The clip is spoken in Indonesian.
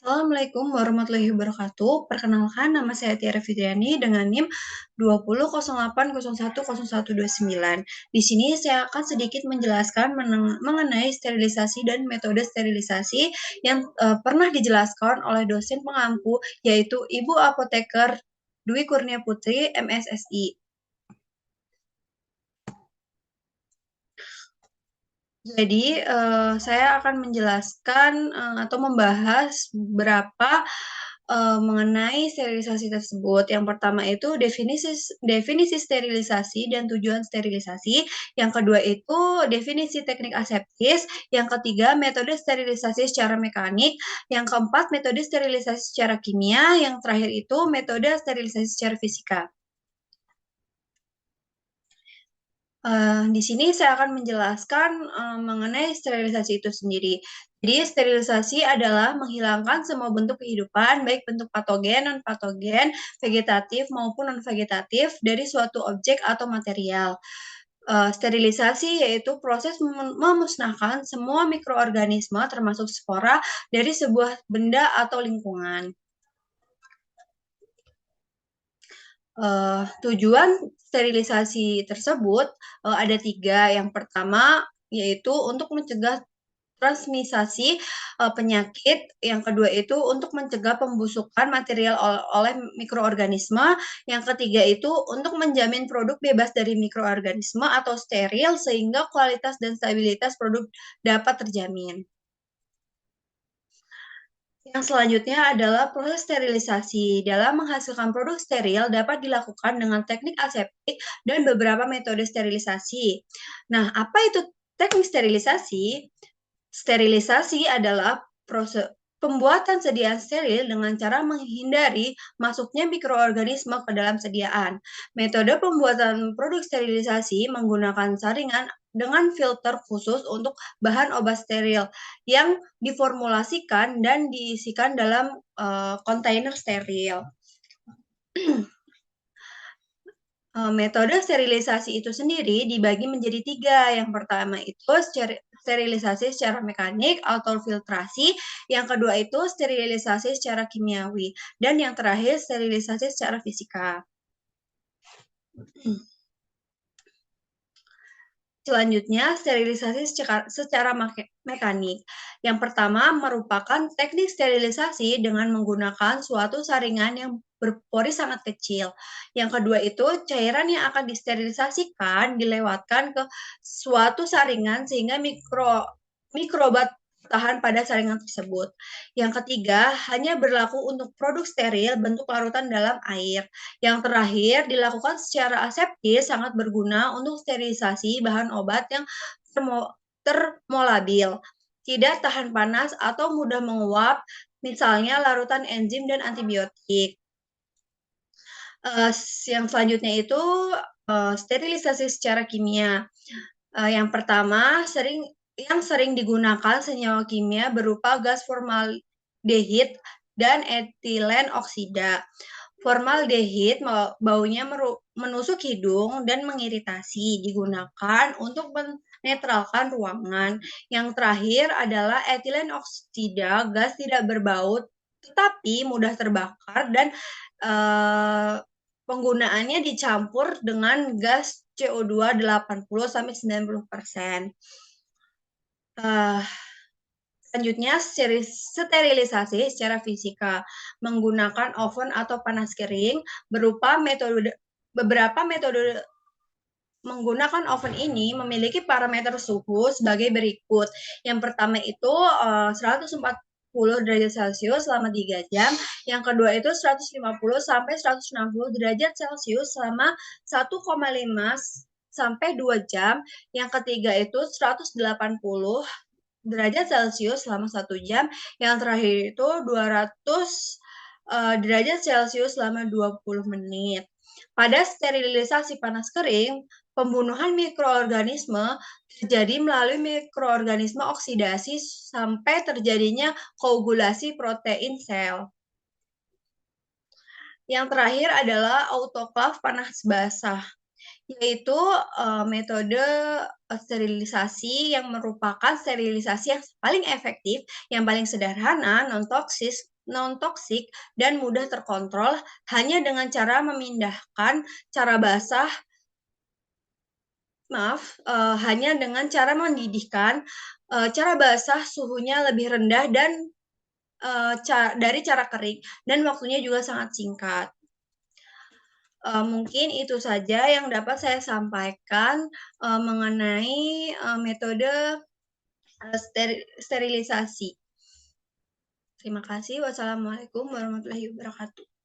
Assalamualaikum warahmatullahi wabarakatuh. Perkenalkan, nama saya Tiara Fitriani dengan NIM 2008010129. Di sini saya akan sedikit menjelaskan mengenai sterilisasi dan metode sterilisasi yang pernah dijelaskan oleh dosen pengampu, yaitu Ibu Apoteker Dwi Kurnia Putri, MSSI. Jadi, saya akan menjelaskan, atau membahas beberapa mengenai sterilisasi tersebut. Yang pertama itu definisi sterilisasi dan tujuan sterilisasi, yang kedua itu definisi teknik aseptis, yang ketiga metode sterilisasi secara mekanik, yang keempat metode sterilisasi secara kimia, yang terakhir itu metode sterilisasi secara fisika. Di sini saya akan menjelaskan, mengenai sterilisasi itu sendiri. Jadi sterilisasi adalah menghilangkan semua bentuk kehidupan, baik bentuk patogen, non-patogen, vegetatif maupun non-vegetatif dari suatu objek atau material. Sterilisasi yaitu proses memusnahkan semua mikroorganisme termasuk spora dari sebuah benda atau lingkungan. Tujuan sterilisasi tersebut, ada 3. Yang pertama, yaitu untuk mencegah transmisasi, penyakit, yang kedua itu untuk mencegah pembusukan material oleh mikroorganisme, yang ketiga itu untuk menjamin produk bebas dari mikroorganisme atau steril sehingga kualitas dan stabilitas produk dapat terjamin. Yang selanjutnya adalah proses sterilisasi. Dalam menghasilkan produk steril dapat dilakukan dengan teknik aseptik dan beberapa metode sterilisasi. Nah, apa itu teknik sterilisasi? Sterilisasi adalah proses pembuatan sediaan steril dengan cara menghindari masuknya mikroorganisme ke dalam sediaan. Metode pembuatan produk sterilisasi menggunakan saringan dengan filter khusus untuk bahan obat steril yang diformulasikan dan diisikan dalam kontainer steril. Metode sterilisasi itu sendiri dibagi menjadi 3. Yang pertama itu sterilisasi secara mekanik atau filtrasi, yang kedua itu sterilisasi secara kimiawi, dan yang terakhir sterilisasi secara fisika. Selanjutnya, sterilisasi secara mekanik. Yang pertama merupakan teknik sterilisasi dengan menggunakan suatu saringan yang berpori sangat kecil. Yang kedua itu cairan yang akan disterilisasikan dilewatkan ke suatu saringan sehingga mikrobat tahan pada saringan tersebut. Yang ketiga, hanya berlaku untuk produk steril bentuk larutan dalam air. Yang terakhir, dilakukan secara aseptis sangat berguna untuk sterilisasi bahan obat yang termolabil, tidak tahan panas atau mudah menguap, misalnya larutan enzim dan antibiotik. Yang selanjutnya itu sterilisasi secara kimia. Yang pertama, yang sering digunakan senyawa kimia berupa gas formaldehid dan etilen oksida. Formaldehid baunya menusuk hidung dan mengiritasi, digunakan untuk menetralkan ruangan. Yang terakhir adalah etilen oksida, gas tidak berbau tetapi mudah terbakar dan penggunaannya dicampur dengan gas CO2 80-90%. Selanjutnya, sterilisasi secara fisika menggunakan oven atau panas kering beberapa metode menggunakan oven ini memiliki parameter suhu sebagai berikut. Yang pertama itu 140 derajat Celcius selama 3 jam, yang kedua itu 150 sampai 160 derajat Celcius selama 1,5 sampai 2 jam, yang ketiga itu 180 derajat Celcius selama 1 jam, yang terakhir itu 200 derajat Celcius selama 20 menit. Pada sterilisasi panas kering, pembunuhan mikroorganisme terjadi melalui mikroorganisme oksidasi sampai terjadinya koagulasi protein sel. Yang terakhir adalah autoklav panas basah, yaitu metode sterilisasi yang merupakan sterilisasi yang paling efektif, yang paling sederhana, non-toksis, non-toksik dan mudah terkontrol hanya dengan cara memindahkan cara basah hanya dengan cara mendidihkan, cara basah suhunya lebih rendah dan, dari cara kering dan waktunya juga sangat singkat. Mungkin itu saja yang dapat saya sampaikan, mengenai, metode, sterilisasi. Terima kasih. Wassalamualaikum warahmatullahi wabarakatuh.